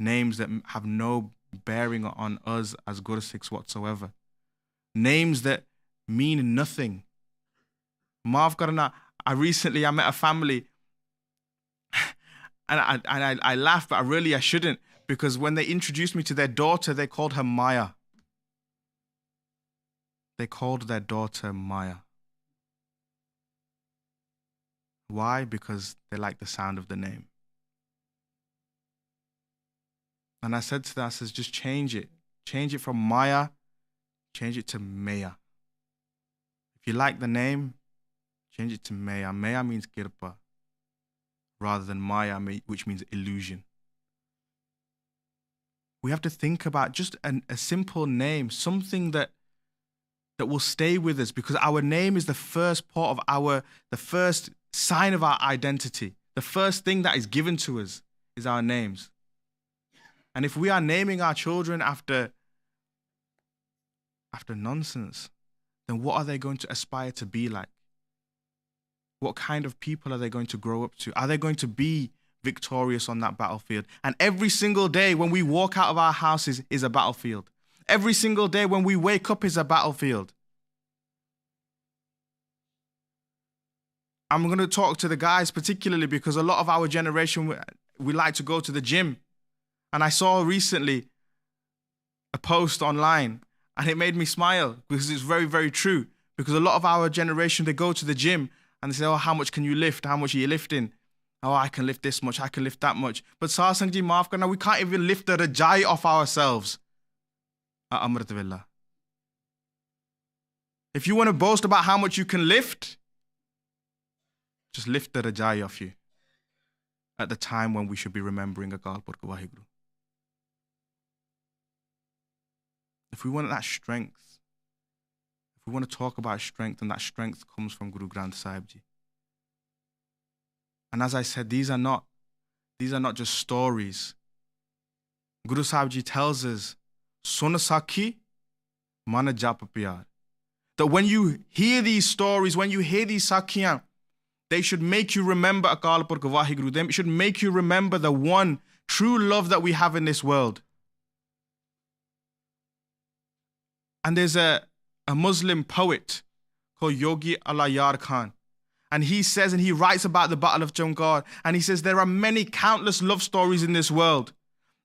[SPEAKER 1] Names that have no bearing on us as Gursikhs whatsoever. Names that mean nothing. Maaf karna, I met a family and I laughed, but I shouldn't, because when they introduced me to their daughter, they called her Maya. They called their daughter Maya. Why? Because they like the sound of the name. And I said to them, I said, just change it. Change it from Maya, change it to Maya. If you like the name, change it to Maya. Maya means kirpa, rather than Maya, which means illusion. We have to think about just a simple name, something that will stay with us, because our name is the first part of the first sign of our identity. The first thing that is given to us is our names. And if we are naming our children after nonsense, then what are they going to aspire to be like? What kind of people are they going to grow up to? Are they going to be victorious on that battlefield? And every single day when we walk out of our houses is a battlefield. Every single day when we wake up is a battlefield. I'm going to talk to the guys particularly because a lot of our generation, we like to go to the gym. And I saw recently a post online and it made me smile because it's very, very true. Because a lot of our generation, they go to the gym and they say, oh, how much can you lift? How much are you lifting? Oh, I can lift this much, I can lift that much. But Satsang Ji, maaf karna, we can't even lift the rajai off ourselves at AMRITVELA. If you want to boast about how much you can lift, just lift the rajai off you at the time when we should be remembering Akal Purkh Waheguru. If we want that strength, if we want to talk about strength, and that strength comes from Guru Granth Sahib Ji. And as I said, these are not just stories. Guru Sahib Ji tells us, Sun Sakhi, Mana Jap Pyar. That when you hear these stories, when you hear these Sakhiyan, they should make you remember Akal Purkh Waheguru. They should make you remember the one true love that we have in this world. And there's a a Muslim poet called Yogi Alayar Khan. And he says, and he writes about the Battle of Jamgar, and he says, there are many countless love stories in this world.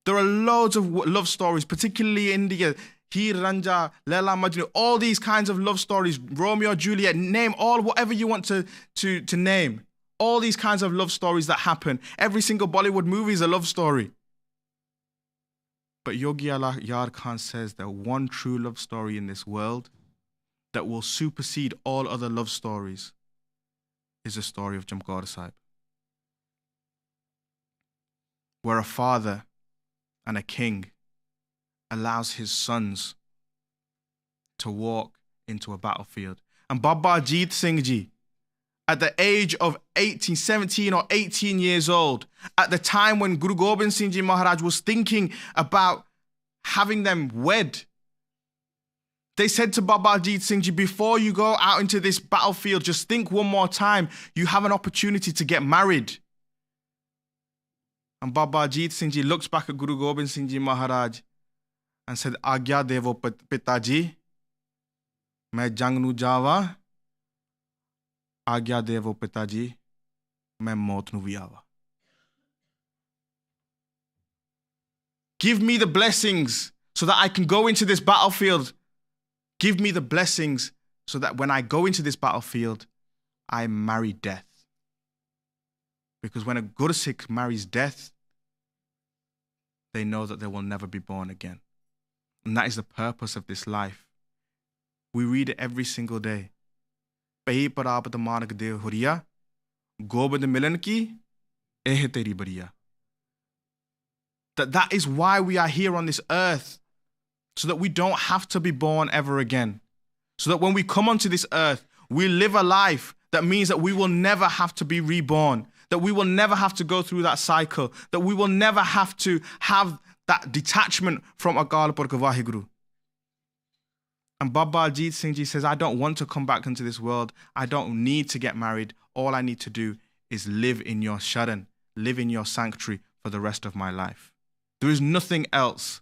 [SPEAKER 1] There are loads of love stories, particularly in India. Heer Ranja, Laila Majnu, all these kinds of love stories, Romeo, Juliet, name all, whatever you want to name. All these kinds of love stories that happen. Every single Bollywood movie is a love story. But Yogi Alayar Khan says that one true love story in this world that will supersede all other love stories is the story of Jamgar Sahib, where a father and a king allows his sons to walk into a battlefield. And Baba Jeet Singh Ji, at the age of 17 or 18 years old, at the time when Guru Gobind Singh Ji Maharaj was thinking about having them wed, they said to Baba Jeet Singh Ji, before you go out into this battlefield, just think one more time. You have an opportunity to get married. And Baba Jeet Singh Ji looks back at Guru Gobind Singh Ji Maharaj and said, Agya devo Pitaji, main jang nu jawa. Agya devo Pitaji, main maut nu vi awa. Give me the blessings so that I can go into this battlefield. Give me the blessings so that when I go into this battlefield, I marry death. Because when a Gursikh marries death, they know that they will never be born again. And that is the purpose of this life. We read it every single day. Pahi parapat manak de huriya, Gobind milan ki, eh teri bariya. That is why we are here on this earth, so that we don't have to be born ever again. So that when we come onto this earth, we live a life that means that we will never have to be reborn, that we will never have to go through that cycle, that we will never have to have that detachment from Akal Purkh Vaheguru. And Baba Jeet Singh Ji says, I don't want to come back into this world. I don't need to get married. All I need to do is live in your sharan, live in your sanctuary for the rest of my life. There is nothing else.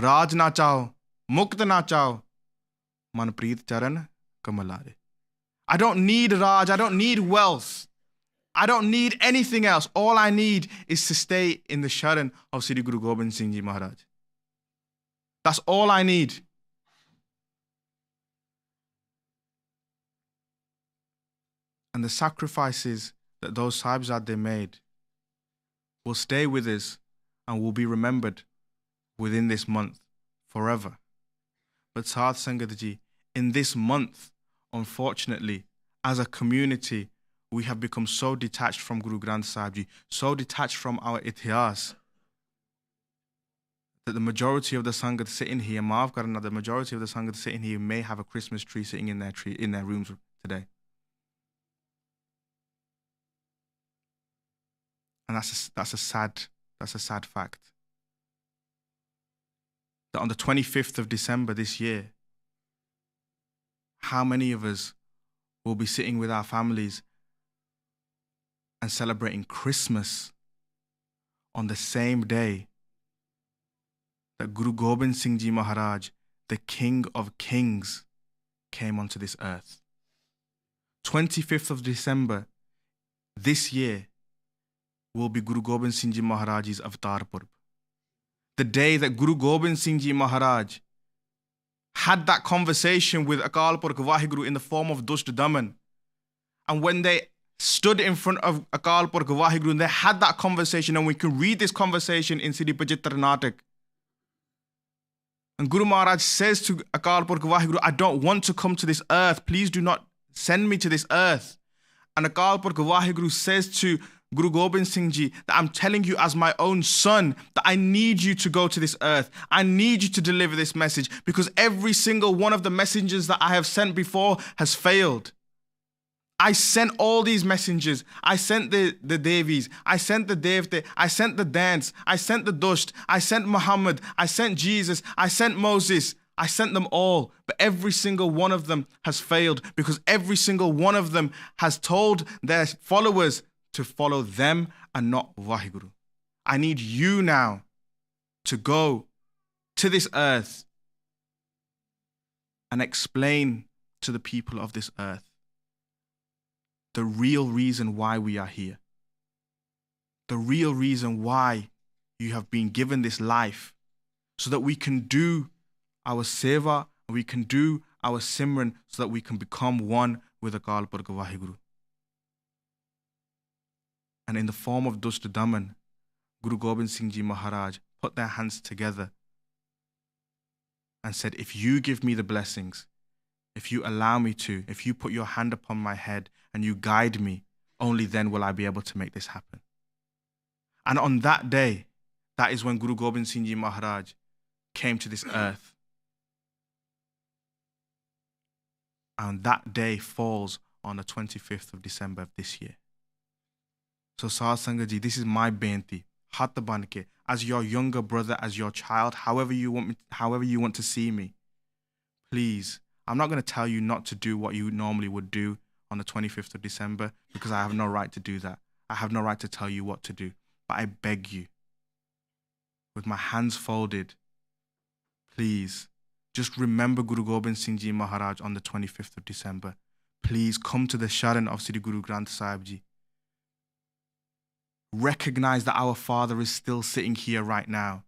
[SPEAKER 1] Raj na chao, mukt na chao, manpreet charan kamalare. I don't need Raj, I don't need wealth. I don't need anything else. All I need is to stay in the sharan of Sri Guru Gobind Singh Ji Maharaj. That's all I need. And the sacrifices that those Sahibzade made will stay with us and will be remembered within this month forever. But Sadh Sangat Ji, in this month, unfortunately, as a community, we have become so detached from Guru Granth Sahib Ji, so detached from our itihas, that the majority of the Sangat sitting here, maaf karna, the majority of the Sangat sitting here may have a Christmas tree sitting in their rooms today. And that's a sad fact. That on the 25th of December this year, how many of us will be sitting with our families and celebrating Christmas on the same day that Guru Gobind Singh Ji Maharaj, the King of Kings, came onto this earth? 25th of December this year will be Guru Gobind Singh Ji Maharaj's Avatar Purb. The day that Guru Gobind Singh Ji Maharaj had that conversation with Akal Purkh Vaheguru in the form of Dusht Daman. And when they stood in front of Akal Purkh Vaheguru and they had that conversation, and we can read this conversation in Sri Pachitra Natak. And Guru Maharaj says to Akal Purkh Vaheguru, I don't want to come to this earth. Please do not send me to this earth. And Akal Purkh Vaheguru says to Guru Gobind Singh Ji that I'm telling you as my own son that I need you to go to this earth. I need you to deliver this message because every single one of the messengers that I have sent before has failed. I sent all these messengers. I sent the Devis. I sent the Devte. I sent the dance. I sent the Dusht. I sent Muhammad. I sent Jesus. I sent Moses. I sent them all. But every single one of them has failed because every single one of them has told their followers to follow them and not Vaheguru. I need you now to go to this earth and explain to the people of this earth the real reason why we are here. The real reason why you have been given this life, so that we can do our seva, and we can do our simran, so that we can become one with Akal Purkh Vaheguru. And in the form of Dust Daman, Guru Gobind Singh Ji Maharaj put their hands together and said, if you give me the blessings, if you allow me to, if you put your hand upon my head and you guide me, only then will I be able to make this happen. And on that day, that is when Guru Gobind Singh Ji Maharaj came to this earth. And that day falls on the 25th of December of this year. So Sahaj Sangat Ji, this is my benti, Hat Banke, as your younger brother, as your child, however you want to see me. Please, I'm not going to tell you not to do what you normally would do on the 25th of December, because I have no right to do that. I have no right to tell you what to do. But I beg you, with my hands folded, please, just remember Guru Gobind Singh Ji Maharaj on the 25th of December. Please come to the Sharan of Sri Guru Granth Sahib Ji. Recognize that our Father is still sitting here right now.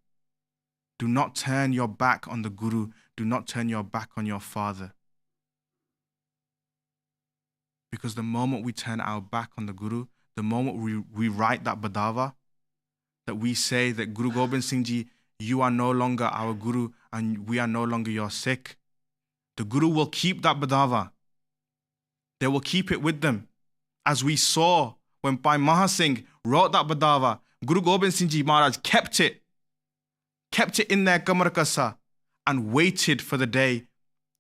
[SPEAKER 1] Do not turn your back on the Guru. Do not turn your back on your Father. Because the moment we turn our back on the Guru, the moment we write that Badawa, that we say that Guru Gobind Singh Ji, you are no longer our Guru and we are no longer your Sikh, the Guru will keep that Badawa. They will keep it with them. As we saw when Bhai Maha Singh wrote that Badawa, Guru Gobind Singh Ji Maharaj kept it in their Kamar Kasa and waited for the day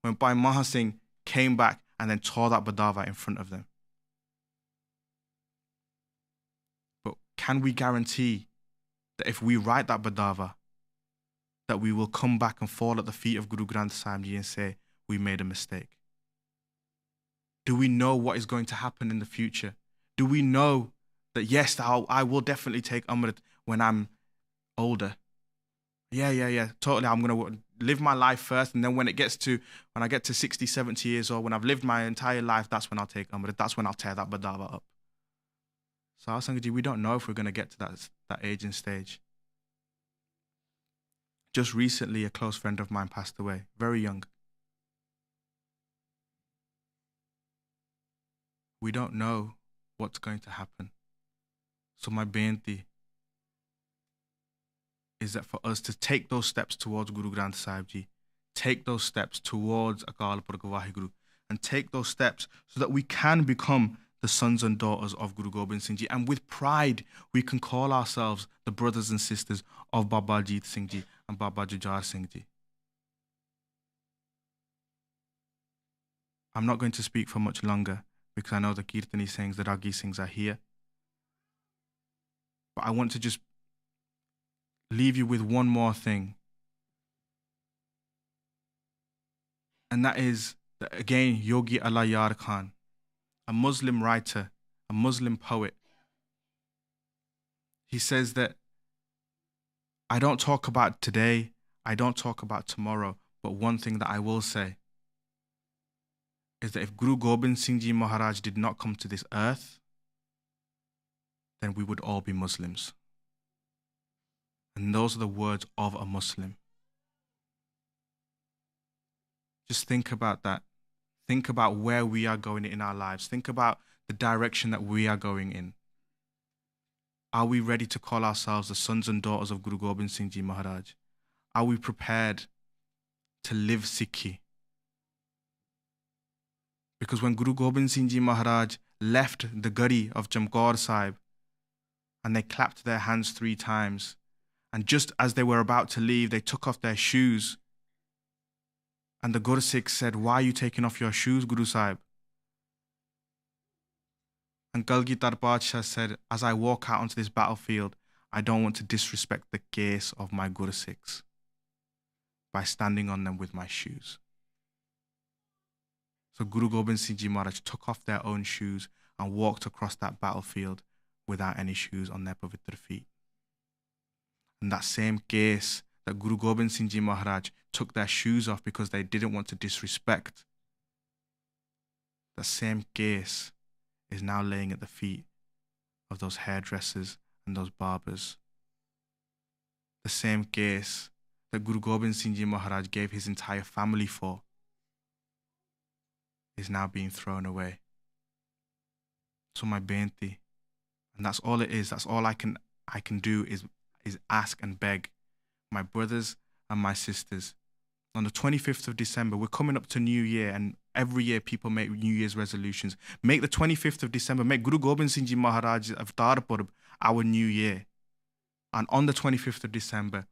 [SPEAKER 1] when Bhai Maha Singh came back and then tore that Badawa in front of them. But can we guarantee that if we write that Badawa, that we will come back and fall at the feet of Guru Granth Sahib Ji and say, we made a mistake? Do we know what is going to happen in the future? Do we know that, yes, I will definitely take Amrit when I'm older? Yeah, totally. I'm going to live my life first, and then when I get to 60, 70 years old, when I've lived my entire life, that's when I'll take Amrit. That's when I'll tear that Badawa up. So Sahaj Sangat Ji, we don't know if we're going to get to that age and stage. Just recently, a close friend of mine passed away, very young. We don't know what's going to happen. So my benti is that for us to take those steps towards Guru Granth Sahib Ji, take those steps towards Akal Purkh Vaheguru, and take those steps so that we can become the sons and daughters of Guru Gobind Singh Ji. And with pride, we can call ourselves the brothers and sisters of Baba Jeet Singh Ji and Baba Jujhar Singh Ji. I'm not going to speak for much longer because I know the Kirtani Singhs, the Ragi Singhs are here. But I want to just leave you with one more thing. And that is, that again, Yogi Allah Yar Khan, a Muslim writer, a Muslim poet, he says that I don't talk about today, I don't talk about tomorrow, but one thing that I will say is that if Guru Gobind Singh Ji Maharaj did not come to this earth, then we would all be Muslims. And those are the words of a Muslim. Just think about that. Think about where we are going in our lives. Think about the direction that we are going in. Are we ready to call ourselves the sons and daughters of Guru Gobind Singh Ji Maharaj? Are we prepared to live Sikhi? Because when Guru Gobind Singh Ji Maharaj left the Gari of Chamkaur Sahib and they clapped their hands 3 times, and just as they were about to leave, they took off their shoes. And the Gursikh said, why are you taking off your shoes, Guru Sahib? And Kalgitar Padshah said, as I walk out onto this battlefield, I don't want to disrespect the gaze of my Gursikhs by standing on them with my shoes. So Guru Gobind Singh Ji Maharaj took off their own shoes and walked across that battlefield without any shoes on their pavitra feet. And that same gaze that Guru Gobind Singh Ji Maharaj took their shoes off because they didn't want to disrespect. The same case is now laying at the feet of those hairdressers and those barbers. The same case that Guru Gobind Singh Ji Maharaj gave his entire family for is now being thrown away. So my benti, and that's all it is, that's all I can do is ask and beg my brothers and my sisters. On the 25th of December, we're coming up to New Year, and every year people make New Year's resolutions. Make the 25th of December, make Guru Gobind Singh Ji Maharaj's Avatar Purb our New Year. And on the 25th of December,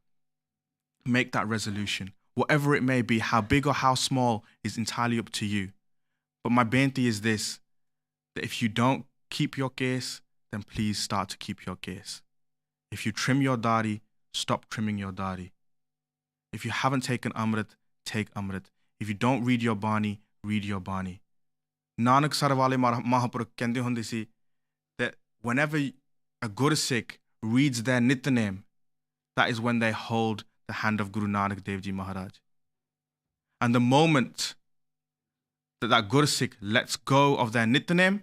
[SPEAKER 1] make that resolution. Whatever it may be, how big or how small is entirely up to you. But my benti is this, that if you don't keep your case, then please start to keep your case. If you trim your dari, stop trimming your dari. If you haven't taken Amrit, take Amrit. If you don't read your Bani, read your Bani. Nanak Sarwale Mahaprabhu kende hunde si that whenever a Gursikh reads their Nitnem, that is when they hold the hand of Guru Nanak Dev Ji Maharaj. And the moment that Gursikh lets go of their Nitnem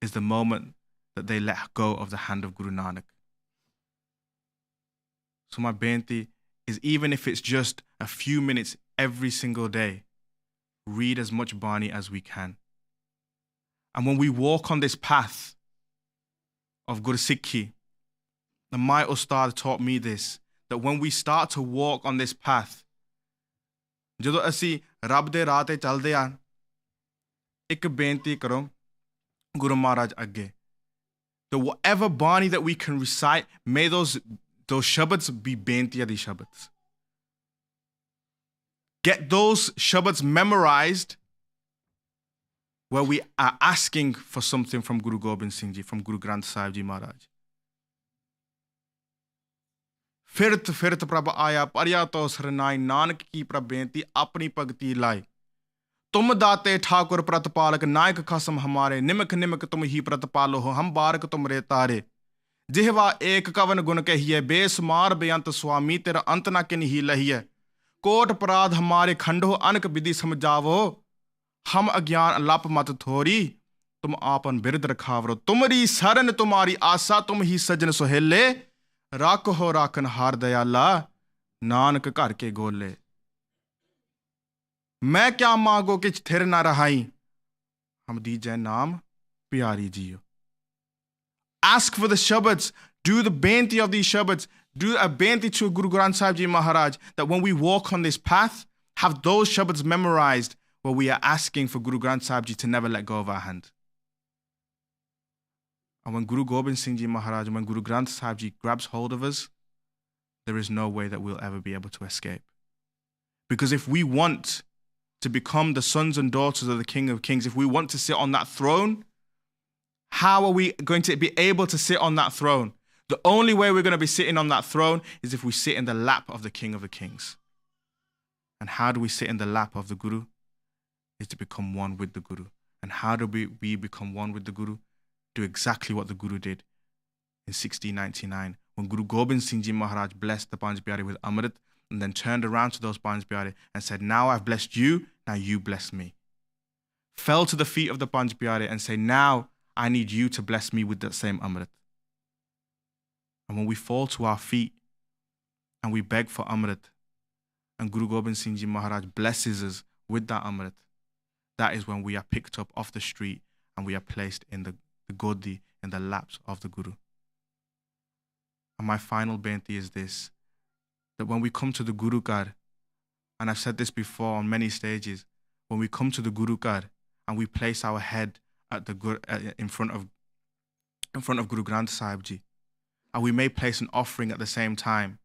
[SPEAKER 1] is the moment that they let go of the hand of Guru Nanak. So my benti is, even if it's just a few minutes every single day, read as much Bani as we can. And when we walk on this path of Gursikhi, and my Ustad taught me this, that when we start to walk on this path, ਜਦੋਂ ਅਸੀਂ ਰੱਬ ਦੇ ਰਾਹ ਤੇ ਚੱਲਦੇ ਆ, ਇੱਕ ਬੇਨਤੀ ਕਰੋ Guru Maharaj ਅੱਗੇ, that whatever Bani that we can recite, may those shabads be bentiya di shabads. Get those shabads memorized where we are asking for something from Guru Gobind Singh Ji, from Guru Granth Sahib Ji Maharaj. Firt firt prabh aaya parya to sarnai, Nanak ki prabenti apni pagti lai. तुम दाते ठाकुर प्रतपालक, नायक खसम हमारे, निमक निमक तुम ही प्रतपालो हो, हम बारक तुम रे तारे. जिहवा एक कवन गुण कहिए, बेसुमार बेअंत स्वामी, तेरा अंत ना किन ही लहिए. कोट अपराध हमारे खंडो, अनक विधि समझावो, हम अज्ञान लप मत थोरी, तुम आपन बिरद रखावरो. तुमरी सरन तुम्हारी आशा, तुम ही सजन सुहेले, राख हो राखन हार दयाला, नानक घर के गोले. मैं क्या मांगो कि थिर ना रहाई, हम दीजै नाम प्यारी जियो. Ask for the shabads, do the benti of these shabads, do a benti to Guru Granth Sahib Ji Maharaj, that when we walk on this path, have those shabads memorized where we are asking for Guru Granth Sahib Ji to never let go of our hand. And when Guru Gobind Singh Ji Maharaj, when Guru Granth Sahib Ji grabs hold of us, there is no way that we'll ever be able to escape. Because if we want to become the sons and daughters of the King of Kings, if we want to sit on that throne, how are we going to be able to sit on that throne? The only way we're going to be sitting on that throne is if we sit in the lap of the King of the Kings. And how do we sit in the lap of the Guru? Is to become one with the Guru. And how do we become one with the Guru? Do exactly what the Guru did in 1699, when Guru Gobind Singh Ji Maharaj blessed the Panj Pyare with Amrit, and then turned around to those Panj Pyare and said, now I've blessed you, now you bless me. Fell to the feet of the Panj Pyare and say, now I need you to bless me with that same Amrit. And when we fall to our feet and we beg for Amrit, and Guru Gobind Singh Ji Maharaj blesses us with that Amrit, that is when we are picked up off the street and we are placed in the Godi, in the laps of the Guru. And my final benti is this, that when we come to the Guru Kar, and I've said this before on many stages, when we come to the Guru Kar and we place our head at the in front of Guru Granth Sahib Ji, and we may place an offering at the same time.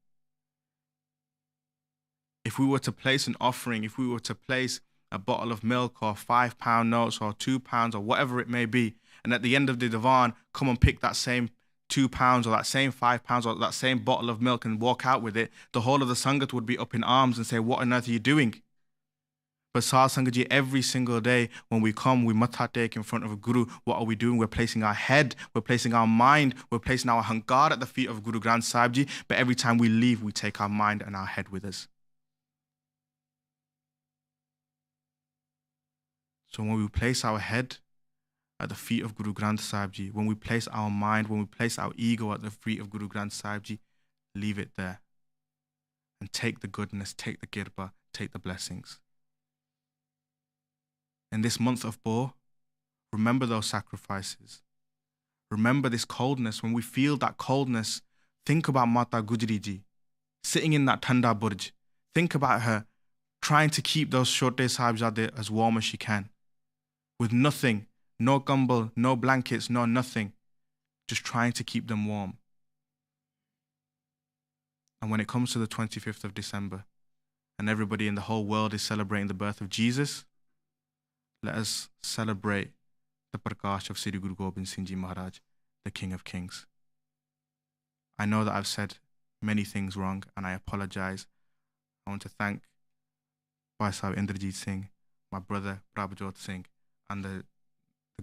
[SPEAKER 1] If we were to place an offering, if we were to place a bottle of milk or £5 notes or £2 or whatever it may be, and at the end of the divan, come and pick that same £2 or that same £5 or that same bottle of milk and walk out with it, the whole of the Sangat would be up in arms and say, what on earth are you doing? But Sahib Sangat Ji, every single day when we come, we matha tek in front of a Guru. What are we doing? We're placing our head, we're placing our mind, we're placing our hankar at the feet of Guru Granth Sahib Ji. But every time we leave, we take our mind and our head with us. So when we place our head at the feet of Guru Granth Sahib Ji, when we place our mind, when we place our ego at the feet of Guru Granth Sahib Ji, leave it there. And take the goodness, take the kirpa, take the blessings. In this month of Bo, remember those sacrifices. Remember this coldness. When we feel that coldness, think about Mata Gujri Ji, sitting in that Thanda Burj. Think about her trying to keep those Chote Sahibzade as warm as she can. With nothing, no kambal, no blankets, no nothing. Just trying to keep them warm. And when it comes to the 25th of December, and everybody in the whole world is celebrating the birth of Jesus, let us celebrate the Prakash of Sri Guru Gobind Singh Ji Maharaj, the King of Kings. I know that I've said many things wrong, and I apologize. I want to thank Bhai Sahib Indrajit Singh, my brother Prabhjot Singh, and the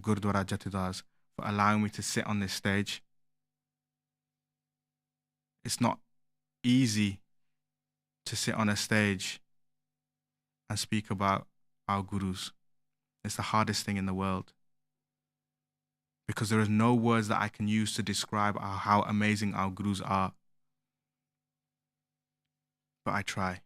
[SPEAKER 1] Gurdwara Jathedars for allowing me to sit on this stage. It's not easy to sit on a stage and speak about our gurus. It's the hardest thing in the world, because there is no words that I can use to describe how amazing our gurus are. But I try,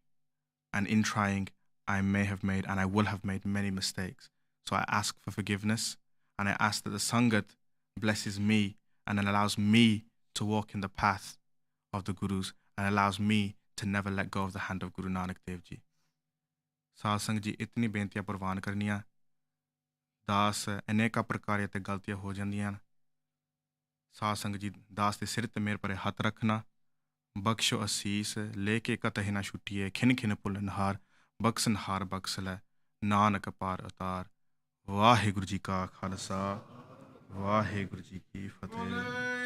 [SPEAKER 1] and in trying, I may have made and I will have made many mistakes. So I ask for forgiveness, and I ask that the Sangat blesses me and allows me to walk in the path of the gurus, and allows me to never let go of the hand of Guru Nanak Dev Ji. Saad Sangat Ji, itni beintiyan purvan karniyan. दास अनेका प्रकार ते गलतियां हो जांदियां। साध संगत जी, दास के सिर ते मेरे पर हथ रखना, बख्शो असीस लेके कतहि ना छुट्टिए, खिन खिन भुलनहार, बख्शनहार बख्श लै, नानक पार उतार। वाहिगुरु जी का खालसा, वाहिगुरु जी की फतेह।